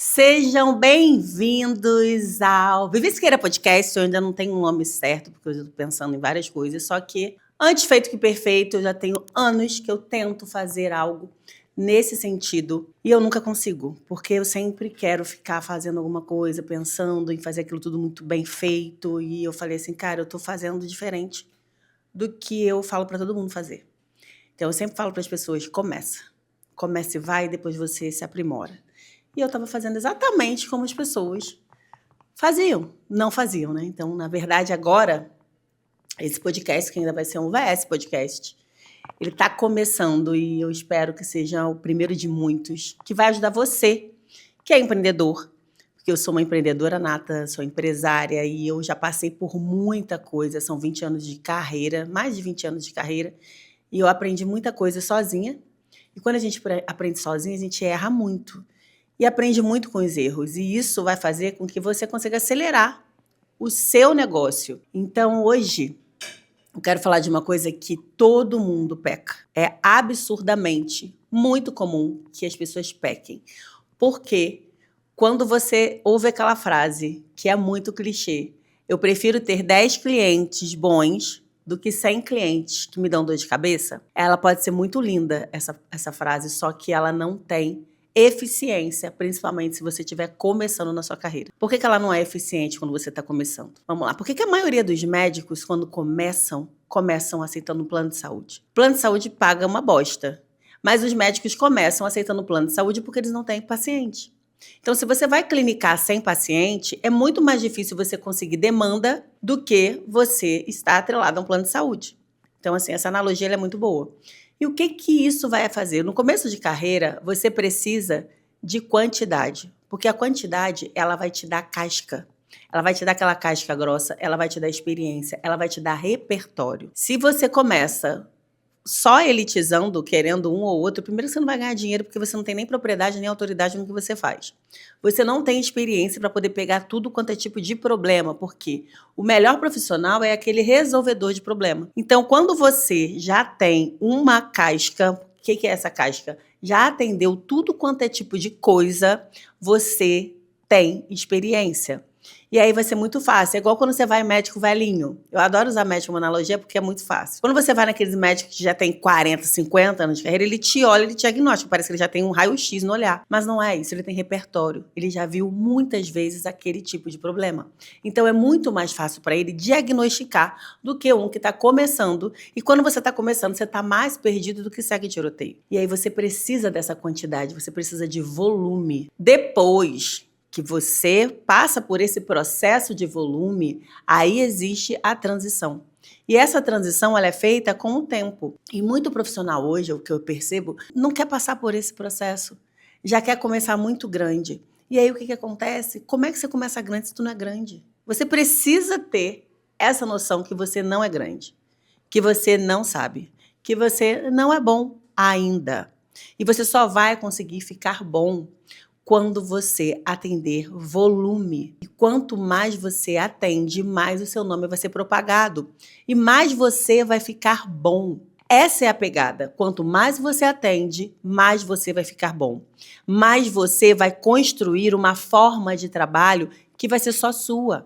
Sejam bem-vindos ao Viver Podcast. Eu ainda não tenho um nome certo, porque eu estou pensando em várias coisas, só que antes feito que perfeito, eu já tenho anos que eu tento fazer algo nesse sentido e eu nunca consigo, porque eu sempre quero ficar fazendo alguma coisa, pensando em fazer aquilo tudo muito bem feito, e eu falei assim, cara, eu estou fazendo diferente do que eu falo para todo mundo fazer. Então eu sempre falo para as pessoas, comece e vai, depois você se aprimora. E eu estava fazendo exatamente como as pessoas não faziam, né? Então, na verdade, agora, esse podcast, que ainda vai ser um VS Podcast, ele está começando e eu espero que seja o primeiro de muitos, que vai ajudar você, que é empreendedor, porque eu sou uma empreendedora nata, sou empresária e eu já passei por muita coisa, são 20 anos de carreira, mais de 20 anos de carreira, e eu aprendi muita coisa sozinha, e quando a gente aprende sozinha, a gente erra muito. E aprende muito com os erros. E isso vai fazer com que você consiga acelerar o seu negócio. Então, hoje, eu quero falar de uma coisa que todo mundo peca. É absurdamente muito comum que as pessoas pequem. Porque quando você ouve aquela frase, que é muito clichê, eu prefiro ter 10 clientes bons do que 100 clientes que me dão dor de cabeça, ela pode ser muito linda, essa frase, só que ela não tem eficiência, principalmente se você estiver começando na sua carreira. Por que ela não é eficiente quando você está começando? Vamos lá. Por que a maioria dos médicos, quando começam aceitando um plano de saúde? O plano de saúde paga uma bosta, mas os médicos começam aceitando o plano de saúde porque eles não têm paciente. Então, se você vai clinicar sem paciente, é muito mais difícil você conseguir demanda do que você estar atrelado a um plano de saúde. Então, assim, essa analogia é muito boa. E o que isso vai fazer? No começo de carreira, você precisa de quantidade, porque a quantidade, ela vai te dar casca. Ela vai te dar aquela casca grossa, ela vai te dar experiência, ela vai te dar repertório. Se você começa só elitizando, querendo um ou outro, primeiro você não vai ganhar dinheiro porque você não tem nem propriedade nem autoridade no que você faz. Você não tem experiência para poder pegar tudo quanto é tipo de problema, porque o melhor profissional é aquele resolvedor de problema. Então, quando você já tem uma casca, o que é essa casca? Já atendeu tudo quanto é tipo de coisa, você tem experiência. E aí vai ser muito fácil. É igual quando você vai em médico velhinho. Eu adoro usar médico como analogia porque é muito fácil. Quando você vai naqueles médicos que já tem 40, 50 anos de carreira, ele te olha, ele te diagnostica. Parece que ele já tem um raio-x no olhar. Mas não é isso, ele tem repertório. Ele já viu muitas vezes aquele tipo de problema. Então é muito mais fácil para ele diagnosticar do que um que está começando. E quando você está começando, você está mais perdido do que segue tiroteio. E aí você precisa dessa quantidade, você precisa de volume. Depois que você passa por esse processo de volume, aí existe a transição. E essa transição ela é feita com o tempo. E muito profissional hoje, o que eu percebo, não quer passar por esse processo. Já quer começar muito grande. E aí o que acontece? Como é que você começa grande se tu não é grande? Você precisa ter essa noção que você não é grande, que você não sabe, que você não é bom ainda. E você só vai conseguir ficar bom quando você atender volume. E quanto mais você atende, mais o seu nome vai ser propagado. E mais você vai ficar bom. Essa é a pegada. Quanto mais você atende, mais você vai ficar bom. Mais você vai construir uma forma de trabalho que vai ser só sua.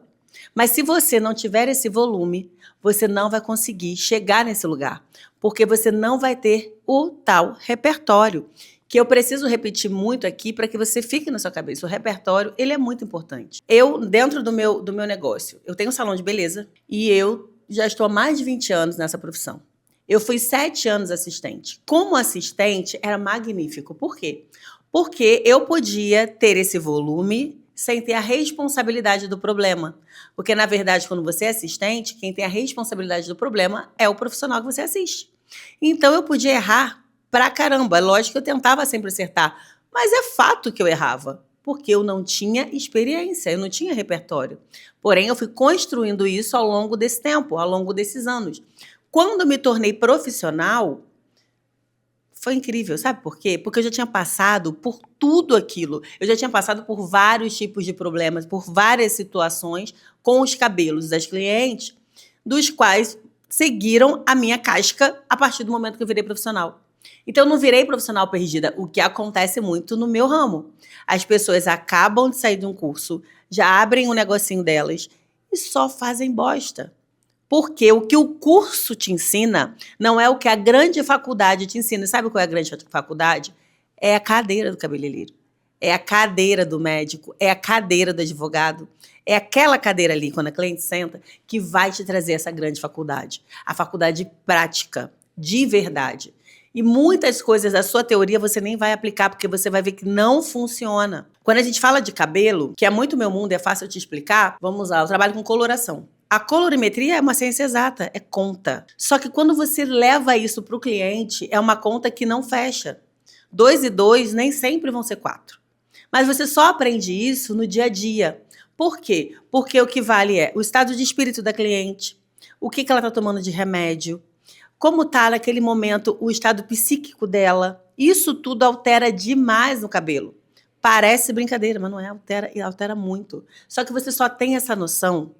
Mas se você não tiver esse volume, você não vai conseguir chegar nesse lugar. Porque você não vai ter o tal repertório, que eu preciso repetir muito aqui para que você fique na sua cabeça. O repertório, ele é muito importante. Eu, dentro do meu negócio, eu tenho um salão de beleza e eu já estou há mais de 20 anos nessa profissão. Eu fui 7 anos assistente. Como assistente, era magnífico. Por quê? Porque eu podia ter esse volume sem ter a responsabilidade do problema. Porque, na verdade, quando você é assistente, quem tem a responsabilidade do problema é o profissional que você assiste. Então, eu podia errar pra caramba. Lógico que eu tentava sempre acertar, mas é fato que eu errava, porque eu não tinha experiência, eu não tinha repertório. Porém, eu fui construindo isso ao longo desse tempo, ao longo desses anos. Quando eu me tornei profissional, foi incrível, sabe por quê? Porque eu já tinha passado por tudo aquilo. Eu já tinha passado por vários tipos de problemas, por várias situações com os cabelos das clientes, dos quais seguiram a minha casca a partir do momento que eu virei profissional. Então, eu não virei profissional perdida, o que acontece muito no meu ramo. As pessoas acabam de sair de um curso, já abrem um negocinho delas e só fazem bosta. Porque o que o curso te ensina não é o que a grande faculdade te ensina. Sabe qual é a grande faculdade? É a cadeira do cabeleireiro, é a cadeira do médico, é a cadeira do advogado. É aquela cadeira ali, quando a cliente senta, que vai te trazer essa grande faculdade. A faculdade prática, de verdade. E muitas coisas da sua teoria você nem vai aplicar, porque você vai ver que não funciona. Quando a gente fala de cabelo, que é muito meu mundo, é fácil eu te explicar, vamos lá, eu trabalho com coloração. A colorimetria é uma ciência exata, é conta. Só que quando você leva isso para o cliente, é uma conta que não fecha. 2 e 2 nem sempre vão ser 4. Mas você só aprende isso no dia a dia. Por quê? Porque o que vale é o estado de espírito da cliente, o que ela está tomando de remédio, como está naquele momento o estado psíquico dela. Isso tudo altera demais no cabelo. Parece brincadeira, mas não é, altera muito. Só que você só tem essa noção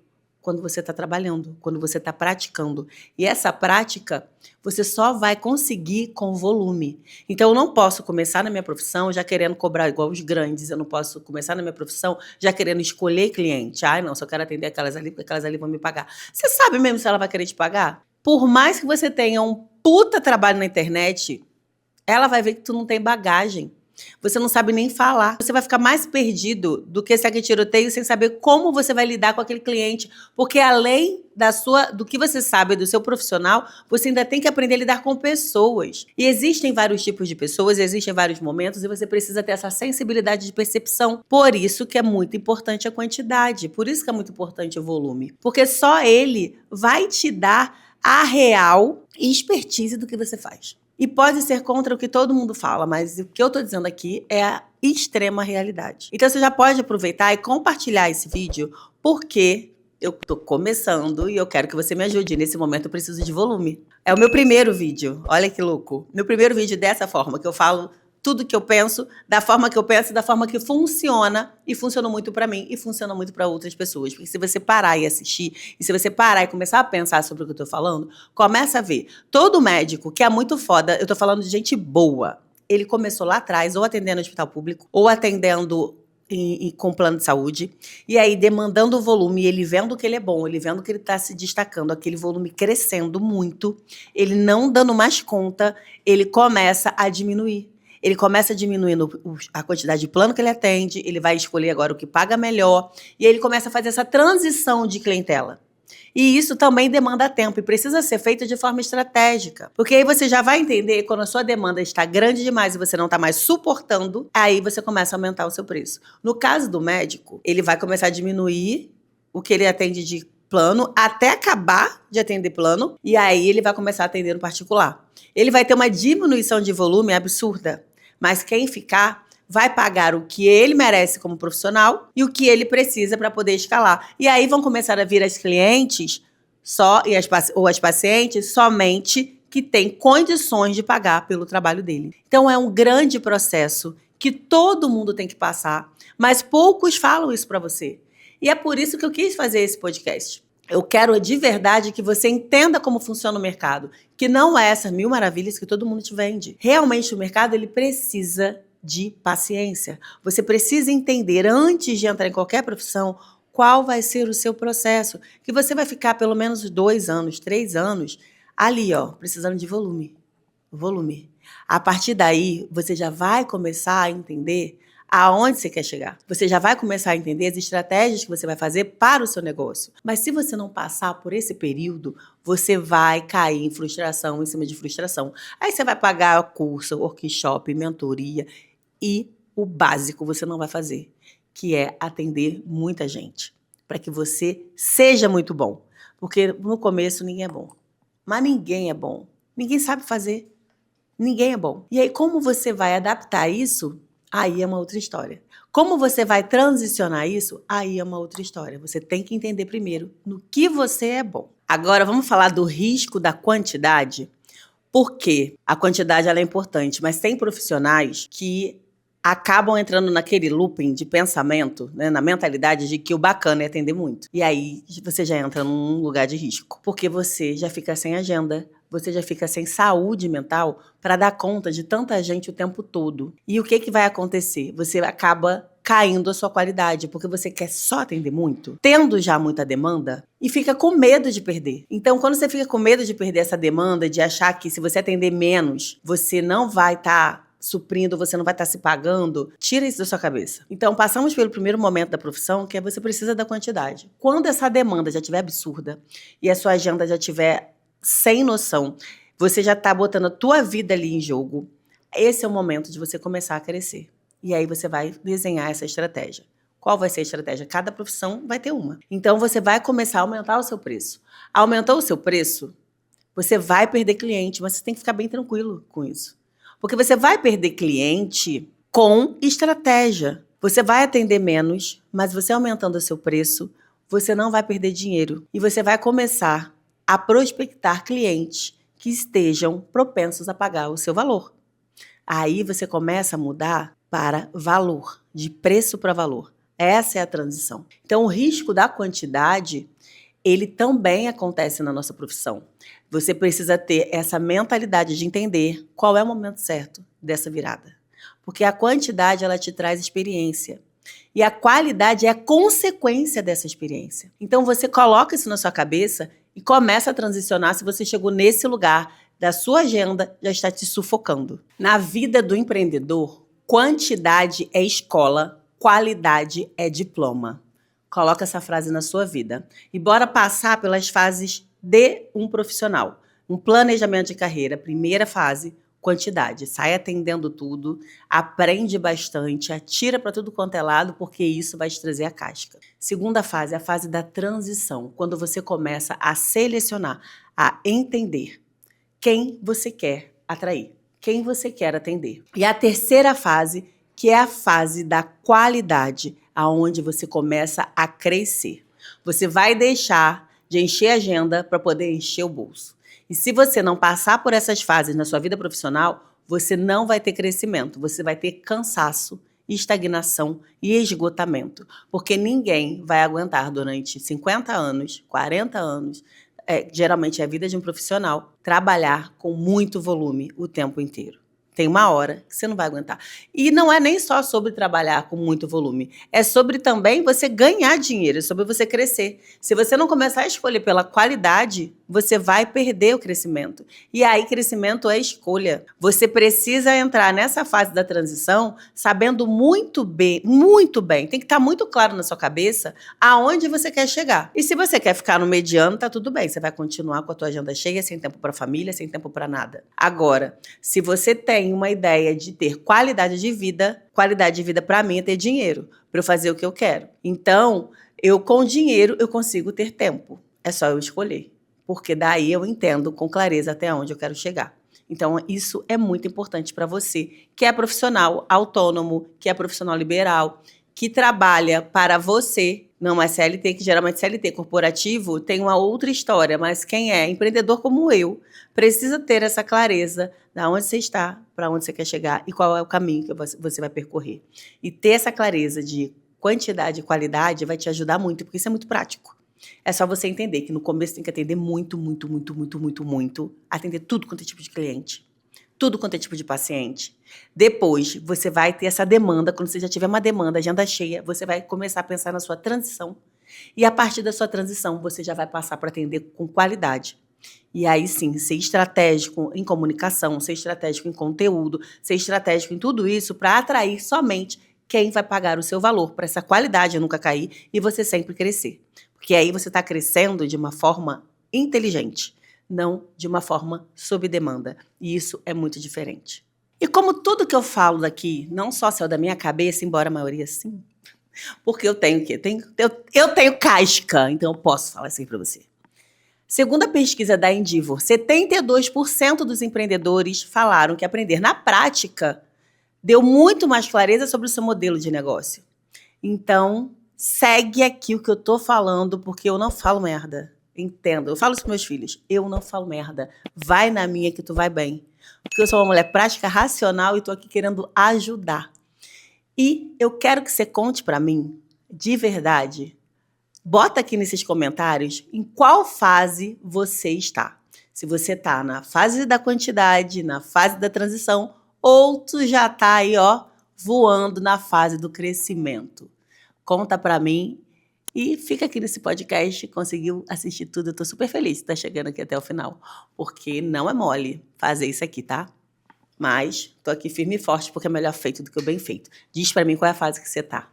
quando você está trabalhando, quando você está praticando. E essa prática você só vai conseguir com volume. Então, eu não posso começar na minha profissão já querendo cobrar igual os grandes. Eu não posso começar na minha profissão já querendo escolher cliente. Ai, não, só quero atender aquelas ali, porque aquelas ali vão me pagar. Você sabe mesmo se ela vai querer te pagar? Por mais que você tenha um puta trabalho na internet, ela vai ver que tu não tem bagagem. Você não sabe nem falar. Você vai ficar mais perdido do que esse tiroteio sem saber como você vai lidar com aquele cliente. Porque além do que você sabe do seu profissional, você ainda tem que aprender a lidar com pessoas. E existem vários tipos de pessoas, existem vários momentos e você precisa ter essa sensibilidade de percepção. Por isso que é muito importante a quantidade. Por isso que é muito importante o volume. Porque só ele vai te dar a real expertise do que você faz. E pode ser contra o que todo mundo fala, mas o que eu tô dizendo aqui é a extrema realidade. Então você já pode aproveitar e compartilhar esse vídeo, porque eu tô começando e eu quero que você me ajude. Nesse momento eu preciso de volume. É o meu primeiro vídeo, olha que louco. Meu primeiro vídeo dessa forma, que eu falo tudo que eu penso, da forma que eu penso, da forma que funciona, e funcionou muito para mim, e funciona muito para outras pessoas. Porque se você parar e assistir, e se você parar e começar a pensar sobre o que eu tô falando, começa a ver. Todo médico que é muito foda, eu tô falando de gente boa, ele começou lá atrás, ou atendendo no hospital público, ou atendendo com plano de saúde, e aí demandando o volume, ele vendo que ele é bom, ele vendo que ele está se destacando, aquele volume crescendo muito, ele não dando mais conta, ele começa a diminuir. Ele começa diminuindo a quantidade de plano que ele atende, ele vai escolher agora o que paga melhor, e ele começa a fazer essa transição de clientela. E isso também demanda tempo e precisa ser feito de forma estratégica. Porque aí você já vai entender quando a sua demanda está grande demais e você não está mais suportando, aí você começa a aumentar o seu preço. No caso do médico, ele vai começar a diminuir o que ele atende de plano até acabar de atender plano, e aí ele vai começar a atender no particular. Ele vai ter uma diminuição de volume absurda, mas quem ficar vai pagar o que ele merece como profissional e o que ele precisa para poder escalar. E aí vão começar a vir as clientes ou as pacientes somente que têm condições de pagar pelo trabalho dele. Então é um grande processo que todo mundo tem que passar, mas poucos falam isso para você. E é por isso que eu quis fazer esse podcast. Eu quero de verdade que você entenda como funciona o mercado, que não é essas mil maravilhas que todo mundo te vende. Realmente o mercado ele precisa de paciência. Você precisa entender antes de entrar em qualquer profissão qual vai ser o seu processo, que você vai ficar pelo menos 2 anos, 3 anos ali, ó, precisando de volume. Volume. A partir daí, você já vai começar a entender aonde você quer chegar. Você já vai começar a entender as estratégias que você vai fazer para o seu negócio. Mas se você não passar por esse período, você vai cair em frustração, em cima de frustração. Aí você vai pagar curso, workshop, mentoria e o básico você não vai fazer, que é atender muita gente, para que você seja muito bom. Porque no começo ninguém é bom. Mas ninguém é bom. Ninguém sabe fazer. Ninguém é bom. E aí como você vai adaptar isso? Aí é uma outra história. Como você vai transicionar isso? Aí é uma outra história. Você tem que entender primeiro no que você é bom. Agora vamos falar do risco da quantidade. Porque a quantidade ela é importante, mas tem profissionais que acabam entrando naquele looping de pensamento, né, na mentalidade de que o bacana é atender muito. E aí você já entra num lugar de risco, porque você já fica sem agenda, você já fica sem saúde mental para dar conta de tanta gente o tempo todo. E o que vai acontecer? Você acaba caindo a sua qualidade, porque você quer só atender muito, tendo já muita demanda, e fica com medo de perder. Então, quando você fica com medo de perder essa demanda, de achar que se você atender menos, você não vai estar suprindo, você não vai estar se pagando, tira isso da sua cabeça. Então, passamos pelo primeiro momento da profissão, que é você precisa da quantidade. Quando essa demanda já estiver absurda e a sua agenda já estiver sem noção, você já está botando a tua vida ali em jogo, esse é o momento de você começar a crescer. E aí você vai desenhar essa estratégia. Qual vai ser a estratégia? Cada profissão vai ter uma. Então, você vai começar a aumentar o seu preço. Aumentou o seu preço, você vai perder cliente, mas você tem que ficar bem tranquilo com isso. Porque você vai perder cliente com estratégia. Você vai atender menos, mas você aumentando o seu preço, você não vai perder dinheiro. E você vai começar a prospectar clientes que estejam propensos a pagar o seu valor. Aí você começa a mudar para valor, de preço para valor. Essa é a transição. Então, o risco da quantidade, ele também acontece na nossa profissão. Você precisa ter essa mentalidade de entender qual é o momento certo dessa virada. Porque a quantidade, ela te traz experiência. E a qualidade é a consequência dessa experiência. Então, você coloca isso na sua cabeça e começa a transicionar se você chegou nesse lugar da sua agenda, já está te sufocando. Na vida do empreendedor, quantidade é escola, qualidade é diploma. Coloca essa frase na sua vida. E bora passar pelas fases de um profissional. Um planejamento de carreira. Primeira fase, quantidade. Sai atendendo tudo, aprende bastante, atira para tudo quanto é lado, porque isso vai te trazer a casca. Segunda fase, a fase da transição. Quando você começa a selecionar, a entender quem você quer atrair, quem você quer atender. E a terceira fase, que é a fase da qualidade, aonde você começa a crescer. Você vai deixar de encher a agenda para poder encher o bolso. E se você não passar por essas fases na sua vida profissional, você não vai ter crescimento, você vai ter cansaço, estagnação e esgotamento. Porque ninguém vai aguentar durante 50 anos, 40 anos, geralmente é a vida de um profissional, trabalhar com muito volume o tempo inteiro. Tem uma hora que você não vai aguentar. E não é nem só sobre trabalhar com muito volume. É sobre também você ganhar dinheiro, é sobre você crescer. Se você não começar a escolher pela qualidade, você vai perder o crescimento. E aí, crescimento é escolha. Você precisa entrar nessa fase da transição sabendo muito bem, tem que estar muito claro na sua cabeça aonde você quer chegar. E se você quer ficar no mediano, tá tudo bem. Você vai continuar com a tua agenda cheia, sem tempo para família, sem tempo para nada. Agora, se você tem uma ideia de ter qualidade de vida para mim é ter dinheiro, para eu fazer o que eu quero. Então, com dinheiro eu consigo ter tempo. É só eu escolher. Porque daí eu entendo com clareza até onde eu quero chegar. Então, isso é muito importante para você, que é profissional autônomo, que é profissional liberal, que trabalha para você, não é CLT, que geralmente CLT corporativo tem uma outra história, mas quem é empreendedor como eu, precisa ter essa clareza de onde você está, para onde você quer chegar e qual é o caminho que você vai percorrer. E ter essa clareza de quantidade e qualidade vai te ajudar muito, porque isso é muito prático. É só você entender que no começo tem que atender muito. Atender tudo quanto é tipo de cliente. Tudo quanto é tipo de paciente. Depois, você vai ter essa demanda. Quando você já tiver uma demanda, agenda cheia, você vai começar a pensar na sua transição. E a partir da sua transição, você já vai passar para atender com qualidade. E aí sim, ser estratégico em comunicação, ser estratégico em conteúdo, ser estratégico em tudo isso para atrair somente quem vai pagar o seu valor, para essa qualidade nunca cair e você sempre crescer. Porque aí você está crescendo de uma forma inteligente, não de uma forma sob demanda. E isso é muito diferente. E como tudo que eu falo daqui não só saiu da minha cabeça, embora a maioria sim, porque eu tenho o quê? Eu tenho casca, então eu posso falar assim para você. Segundo a pesquisa da Endeavor, 72% dos empreendedores falaram que aprender na prática deu muito mais clareza sobre o seu modelo de negócio. Então, segue aqui o que eu tô falando, porque eu não falo merda. Entendo. Eu falo isso com meus filhos. Eu não falo merda. Vai na minha que tu vai bem. Porque eu sou uma mulher prática, racional e tô aqui querendo ajudar. E eu quero que você conte para mim, de verdade, bota aqui nesses comentários em qual fase você está. Se você está na fase da quantidade, na fase da transição, ou tu já está aí, ó, voando na fase do crescimento. Conta para mim e fica aqui nesse podcast, conseguiu assistir tudo. Eu tô super feliz de estar chegando aqui até o final, porque não é mole fazer isso aqui, tá? Mas tô aqui firme e forte porque é melhor feito do que o bem feito. Diz para mim qual é a fase que você tá.